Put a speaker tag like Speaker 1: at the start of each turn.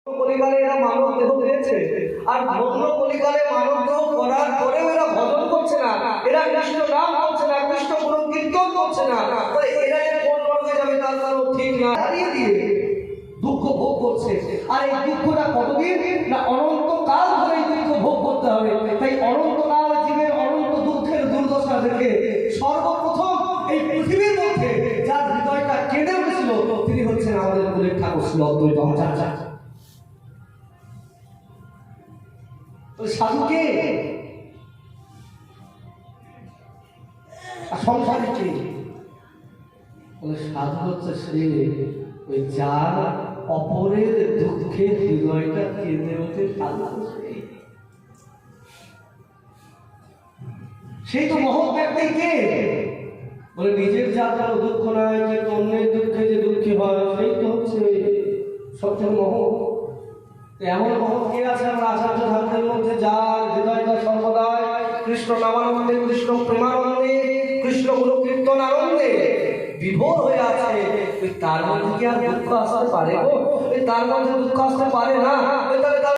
Speaker 1: কলিকালে এরা মানব দেহ পেয়েছে, আর ভগ্ন কলিকালে মানব দেহ করার পরেও এরা ভজন করছে না, এরা কৃষ্ণ নাম করছে না, কৃষ্ণ গুণ কীর্তন করছে না। এরা যে কোন নরকে যাবে তার কারণ ঠিক না, হারিয়ে দিয়ে দুঃখ ভোগ করছে। আর এই দুঃখটা কতদিন না, অনন্তকাল ধরে এই দুঃখ ভোগ করতে হবে। তাই অনন্তকাল জীবের অনন্ত দুঃখের দুর্দশা দেখে সর্বপ্রথম এই পৃথিবীর মধ্যে যার হৃদয়টা কেঁদে উঠেছিল তিনি হচ্ছেন আমাদের কুলের ঠাকুর শ্রী অদ্বৈত আচার্য। সাধুকে সংসারে কে বলে? সাধু হচ্ছে সে ওই যার অপরের দুঃখে হৃদয়টা কেঁদে ওঠে, সেই তো মহৎ ব্যক্তি কে বলে? নিজের যার কোনো দুঃখ নাই, যে অন্যের দুঃখে যে দুঃখী হয় সেই তো হচ্ছে সবচেয়ে মহৎ। এমন মহৎ কে আছে আমরা আচার্য ধামদের মধ্যে, যার হৃদয়টা সর্বদাই কৃষ্ণ নামানন্দে, কৃষ্ণ প্রেমানন্দে, কৃষ্ণ গুণ কীর্তন আনন্দে বিভোর হয়ে আছে। তার মধ্যে কি আর দুঃখ আসতে পারে? তার মধ্যে দুঃখ আসতে পারে না।